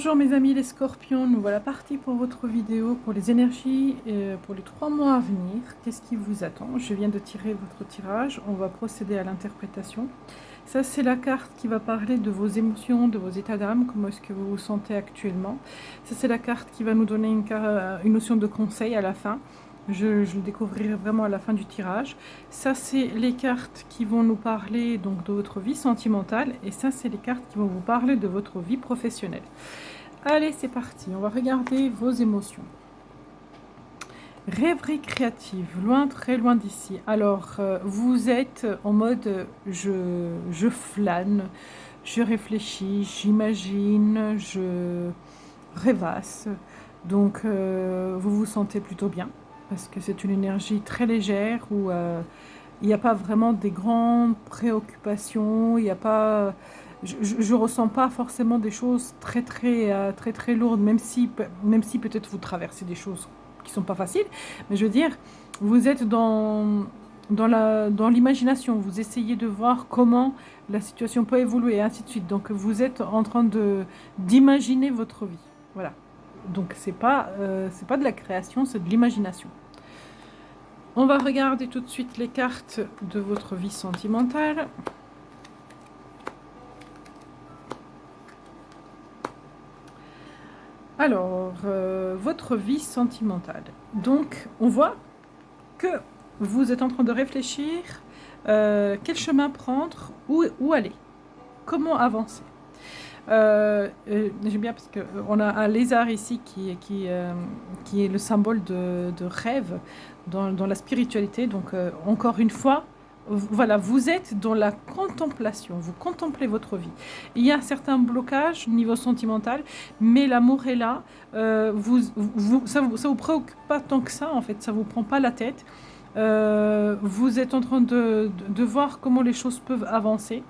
Bonjour mes amis les scorpions, nous voilà partis pour votre vidéo pour les énergies pour les 3 mois à venir. Qu'est-ce qui vous attend? Je viens de tirer votre tirage, on va procéder à l'interprétation. Ça c'est la carte qui va parler de vos émotions, de vos états d'âme, comment est-ce que vous vous sentez actuellement. Ça c'est la carte qui va nous donner une notion de conseil à la fin. Je le découvrirai vraiment à la fin du tirage. Ça, c'est les cartes qui vont nous parler donc de votre vie sentimentale. Et ça, c'est les cartes qui vont vous parler de votre vie professionnelle. Allez, c'est parti. On va regarder vos émotions. Rêverie créative, loin, très loin d'ici. Alors, vous êtes en mode je flâne, je réfléchis, j'imagine, je rêvasse. Donc, vous vous sentez plutôt bien. Parce que c'est une énergie très légère où il n'y a pas vraiment des grandes préoccupations, il n'y a pas... Je ressens pas forcément des choses très lourdes, même si peut-être vous traversez des choses qui sont pas faciles, mais je veux dire, vous êtes dans l'imagination, vous essayez de voir comment la situation peut évoluer, et ainsi de suite. Donc vous êtes en train d'imaginer votre vie. Voilà. Donc c'est pas de la création, c'est de l'imagination. On va regarder tout de suite les cartes de votre vie sentimentale. Alors, votre vie sentimentale. Donc, on voit que vous êtes en train de réfléchir quel chemin prendre, où aller, comment avancer. J'aime bien parce qu'on a un lézard ici qui est le symbole de rêve dans la spiritualité. Donc encore une fois, voilà, vous êtes dans la contemplation, vous contemplez votre vie. Il y a un certain blocage au niveau sentimental, mais l'amour est là. Ça vous préoccupe pas tant que ça, en fait, ça vous prend pas la tête. Vous êtes en train de voir comment les choses peuvent avancer.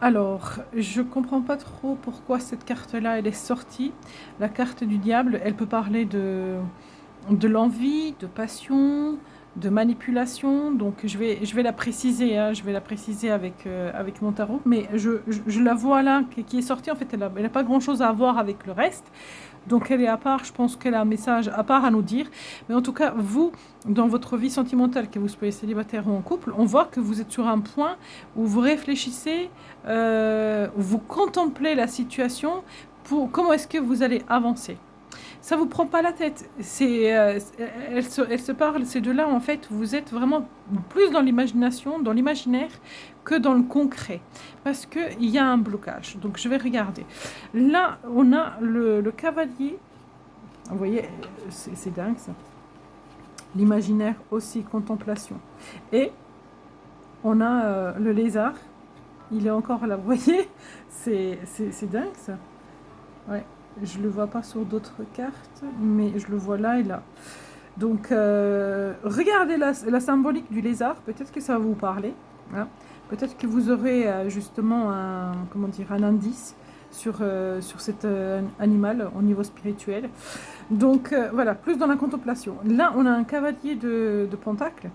Alors, je ne comprends pas trop pourquoi cette carte-là, elle est sortie. La carte du diable, elle peut parler de l'envie, de passion, de manipulation. Donc, je vais la préciser, hein, je vais la préciser avec mon tarot. Mais je la vois là, qui est sortie. En fait, elle n'a pas grand-chose à voir avec le reste. Donc elle est à part, je pense qu'elle a un message à part à nous dire. Mais en tout cas, vous, dans votre vie sentimentale, que vous soyez célibataire ou en couple, on voit que vous êtes sur un point où vous réfléchissez, vous contemplez la situation pour comment est-ce que vous allez avancer. Ça vous prend pas la tête. Elle se parle, ces deux-là, en fait, vous êtes vraiment plus dans l'imagination, dans l'imaginaire, que dans le concret. Parce qu'il y a un blocage. Donc, je vais regarder. Là, on a le cavalier. Vous voyez, c'est dingue, ça. L'imaginaire aussi, contemplation. Et on a le lézard. Il est encore là. Vous voyez, c'est dingue, ça. Ouais. Je ne le vois pas sur d'autres cartes, mais je le vois là et là. Donc, regardez la symbolique du lézard. Peut-être que ça va vous parler. Hein. Peut-être que vous aurez justement un indice sur cet animal au niveau spirituel. Donc, voilà, plus dans la contemplation. Là, on a un cavalier de Pentacle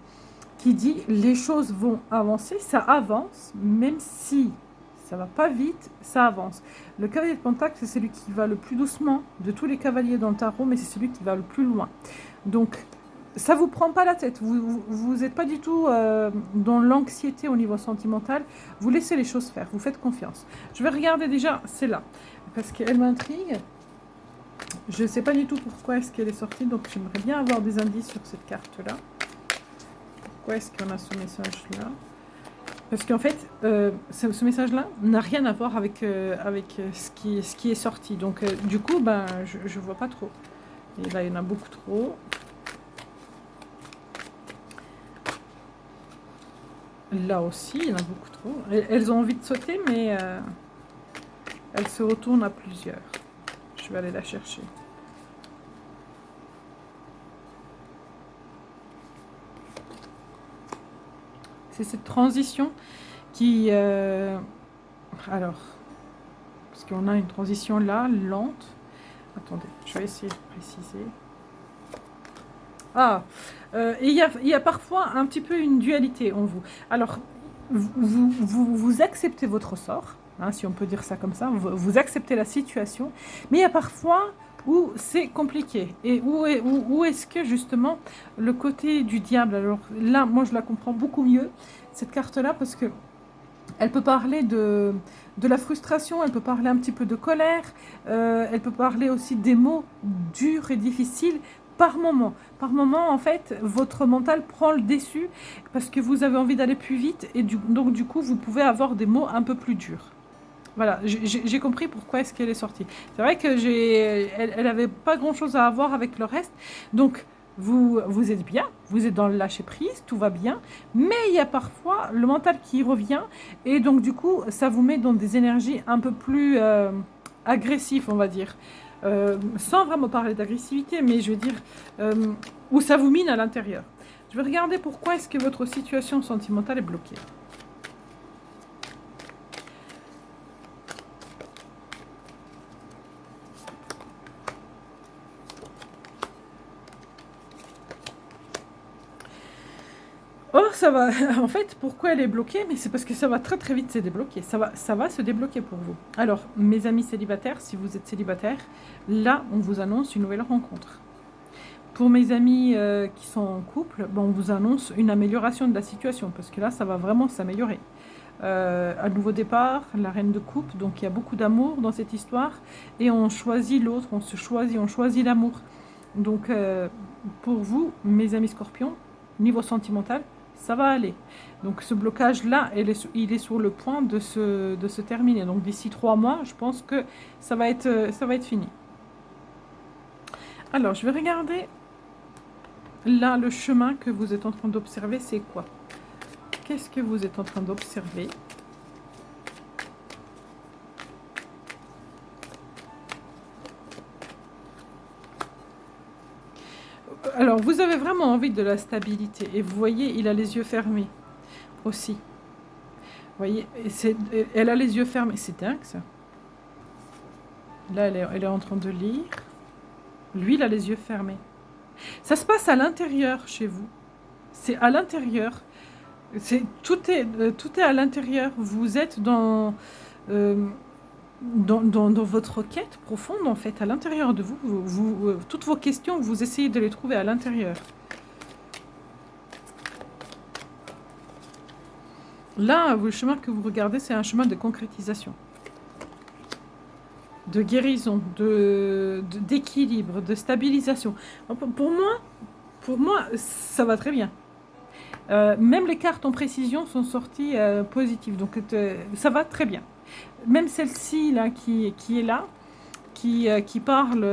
qui dit « Les choses vont avancer, ça avance, même si... » ça va pas vite, ça avance. Le cavalier de Pentacle, c'est celui qui va le plus doucement de tous les cavaliers dans le tarot, mais c'est celui qui va le plus loin. Donc, ça vous prend pas la tête. Vous n'êtes pas du tout dans l'anxiété au niveau sentimental. Vous laissez les choses faire. Vous faites confiance. Je vais regarder déjà, c'est là, parce qu'elle m'intrigue. Je ne sais pas du tout pourquoi est-ce qu'elle est sortie, donc j'aimerais bien avoir des indices sur cette carte-là. Pourquoi est-ce qu'on a ce message-là? Parce qu'en fait, ce message-là n'a rien à voir avec ce qui est sorti. Donc, du coup, ben, je ne vois pas trop. Et là, il y en a beaucoup trop. Là aussi, il y en a beaucoup trop. Elles ont envie de sauter, mais elles se retournent à plusieurs. Je vais aller la chercher. C'est cette transition qui... alors, parce qu'on a une transition là, lente. Attendez, je vais essayer de préciser. Ah, il y a parfois un petit peu une dualité en vous. Alors, vous acceptez votre sort, hein, si on peut dire ça comme ça. Vous acceptez la situation, mais il y a parfois où c'est compliqué. Et où est-ce que justement le côté du diable, alors là, moi je la comprends beaucoup mieux, cette carte-là, parce que elle peut parler de la frustration, elle peut parler un petit peu de colère, elle peut parler aussi des mots durs et difficiles par moment. Par moment, en fait, votre mental prend le dessus parce que vous avez envie d'aller plus vite et donc du coup, vous pouvez avoir des mots un peu plus durs. Voilà, j'ai compris pourquoi est-ce qu'elle est sortie. C'est vrai que elle avait pas grand-chose à voir avec le reste. Donc, vous êtes bien, vous êtes dans le lâcher-prise, tout va bien. Mais il y a parfois le mental qui revient. Et donc, du coup, ça vous met dans des énergies un peu plus agressives, on va dire. Sans vraiment parler d'agressivité, mais je veux dire, où ça vous mine à l'intérieur. Je vais regarder pourquoi est-ce que votre situation sentimentale est bloquée. Oh, ça va. En fait, pourquoi elle est bloquée? Mais c'est parce que ça va très très vite se débloquer. Ça va se débloquer pour vous. Alors, mes amis célibataires, si vous êtes célibataire, là, on vous annonce une nouvelle rencontre. Pour mes amis qui sont en couple, bon, on vous annonce une amélioration de la situation, parce que là, ça va vraiment s'améliorer. Un nouveau départ, la reine de coupe, donc il y a beaucoup d'amour dans cette histoire, et on choisit l'autre, on choisit l'amour. Donc, pour vous, mes amis scorpions, niveau sentimental, ça va aller. Donc ce blocage-là, il est sur le point de se terminer. Donc d'ici 3 mois, je pense que ça va être fini. Alors, je vais regarder, là, le chemin que vous êtes en train d'observer, c'est quoi? Qu'est-ce que vous êtes en train d'observer? Alors, vous avez vraiment envie de la stabilité. Et vous voyez, il a les yeux fermés aussi. Vous voyez, elle a les yeux fermés. C'est dingue, ça. Là, elle est en train de lire. Lui, il a les yeux fermés. Ça se passe à l'intérieur chez vous. C'est à l'intérieur. Tout est à l'intérieur. Vous êtes dans votre quête profonde, en fait, à l'intérieur de vous. Toutes vos questions, vous essayez de les trouver à l'intérieur. Là, le chemin que vous regardez, c'est un chemin de concrétisation, de guérison, d'équilibre, de stabilisation. Pour moi, ça va très bien. Même les cartes en précision sont sorties positives, donc ça va très bien. Même celle-ci là qui est là, qui parle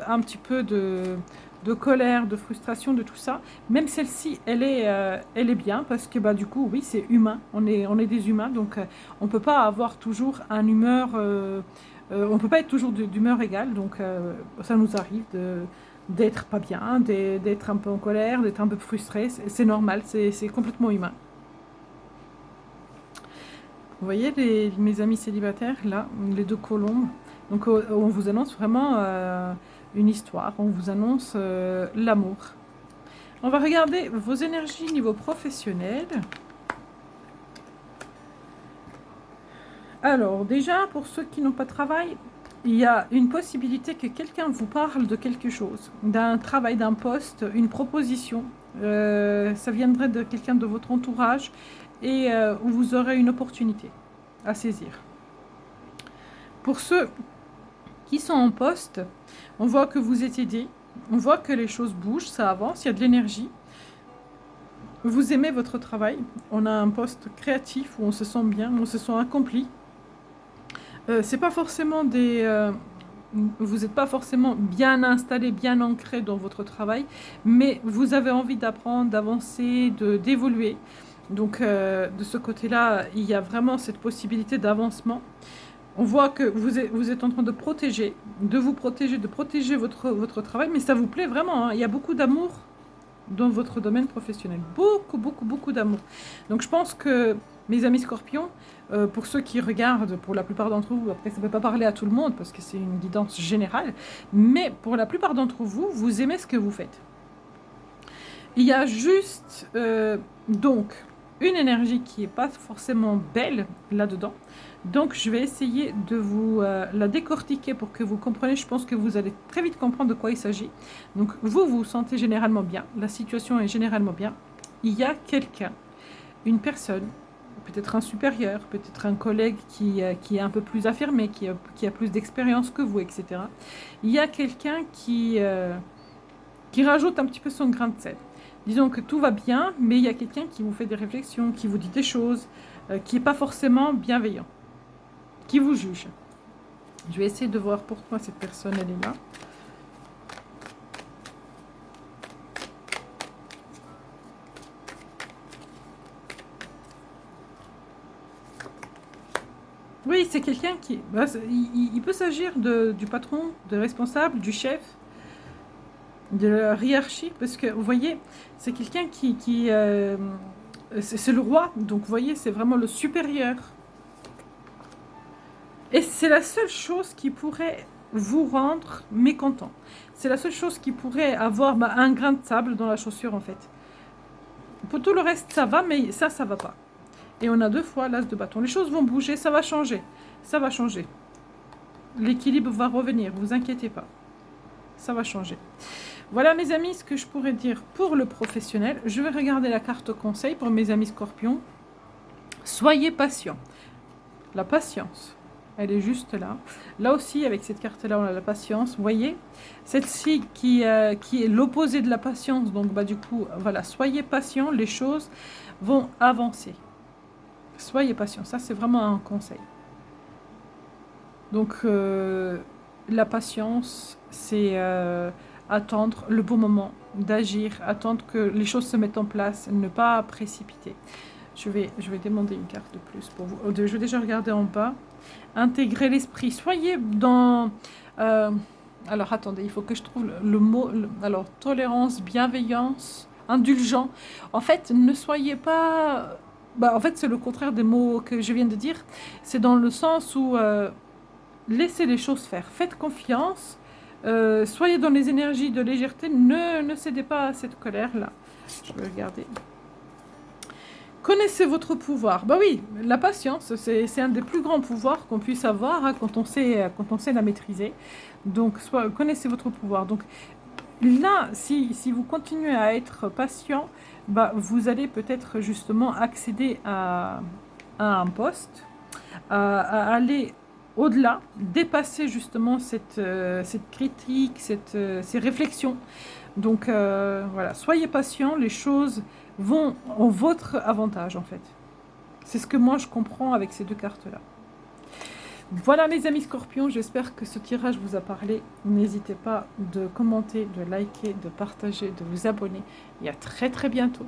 un petit peu de colère, de frustration, de tout ça, même celle-ci, elle est bien, parce que bah, du coup, oui, c'est humain, on est des humains, donc on ne peut pas avoir toujours on ne peut pas être toujours d'humeur égale, donc ça nous arrive d'être pas bien, d'être un peu en colère, d'être un peu frustré, c'est normal, c'est complètement humain. Vous voyez mes amis célibataires, là, les 2 colombes. Donc on vous annonce vraiment une histoire, on vous annonce l'amour. On va regarder vos énergies niveau professionnel. Alors déjà, pour ceux qui n'ont pas de travail, il y a une possibilité que quelqu'un vous parle de quelque chose, d'un travail, d'un poste, une proposition. Ça viendrait de quelqu'un de votre entourage et où vous aurez une opportunité à saisir. Pour ceux qui sont en poste, on voit que vous êtes aidé, on voit que les choses bougent, ça avance, il y a de l'énergie. Vous aimez votre travail, on a un poste créatif où on se sent bien, on se sent accompli. C'est pas forcément vous n'êtes pas forcément bien installé, bien ancré dans votre travail, mais vous avez envie d'apprendre, d'avancer, d'évoluer. Donc de ce côté-là, il y a vraiment cette possibilité d'avancement. On voit que vous êtes en train de vous protéger, de protéger votre travail, mais ça vous plaît vraiment, hein. Il y a beaucoup d'amour dans votre domaine professionnel. Beaucoup, beaucoup, beaucoup d'amour. Donc je pense que, mes amis scorpions, pour ceux qui regardent, pour la plupart d'entre vous, après ça ne peut pas parler à tout le monde parce que c'est une guidance générale, mais pour la plupart d'entre vous, vous aimez ce que vous faites. Il y a juste, donc, une énergie qui n'est pas forcément belle là-dedans. Donc, je vais essayer de vous la décortiquer pour que vous compreniez. Je pense que vous allez très vite comprendre de quoi il s'agit. Donc, vous vous sentez généralement bien. La situation est généralement bien. Il y a quelqu'un, une personne, peut-être un supérieur, peut-être un collègue qui est un peu plus affirmé, qui a plus d'expérience que vous, etc. Il y a quelqu'un qui rajoute un petit peu son grain de sel. Disons que tout va bien, mais il y a quelqu'un qui vous fait des réflexions, qui vous dit des choses, qui n'est pas forcément bienveillant, qui vous juge. Je vais essayer de voir pourquoi cette personne, elle est là. Oui, c'est quelqu'un qui... Bah, il peut s'agir du patron, de responsable, du chef, de la hiérarchie, parce que, vous voyez, c'est quelqu'un c'est le roi, donc vous voyez, c'est vraiment le supérieur. Et c'est la seule chose qui pourrait vous rendre mécontent. C'est la seule chose qui pourrait avoir un grain de sable dans la chaussure, en fait. Pour tout le reste, ça va, mais ça va pas. Et on a 2 fois l'as de bâton. Les choses vont bouger, ça va changer. Ça va changer. L'équilibre va revenir, vous inquiétez pas. Ça va changer. Voilà mes amis, ce que je pourrais dire pour le professionnel. Je vais regarder la carte conseil pour mes amis scorpions. Soyez patients. La patience, elle est juste là. Là aussi, avec cette carte-là, on a la patience. Vous voyez, celle-ci qui est l'opposé de la patience. Donc, du coup, voilà, soyez patients, les choses vont avancer. Soyez patients, ça c'est vraiment un conseil. Donc, la patience, c'est attendre le bon moment d'agir, attendre que les choses se mettent en place, ne pas précipiter. Je vais demander une carte de plus pour vous. Je vais déjà regarder en bas. Intégrer l'esprit. Soyez dans... alors, attendez, il faut que je trouve le mot. Alors, tolérance, bienveillance, indulgent. En fait, ne soyez pas... en fait, c'est le contraire des mots que je viens de dire. C'est dans le sens où laissez les choses faire. Faites confiance. Soyez dans les énergies de légèreté. Ne cédez pas à cette colère-là. Je vais regarder. Connaissez votre pouvoir. Bah oui, la patience, c'est un des plus grands pouvoirs qu'on puisse avoir hein, quand on sait la maîtriser. Donc, connaissez votre pouvoir. Donc, là, si vous continuez à être patient, vous allez peut-être justement accéder à un poste, à aller au-delà, dépasser justement cette critique, ces réflexions. Donc, voilà, soyez patient, les choses vont en votre avantage, en fait. C'est ce que moi, je comprends avec ces 2 cartes-là. Voilà, mes amis scorpions, j'espère que ce tirage vous a parlé. N'hésitez pas de commenter, de liker, de partager, de vous abonner. Et à très, très bientôt.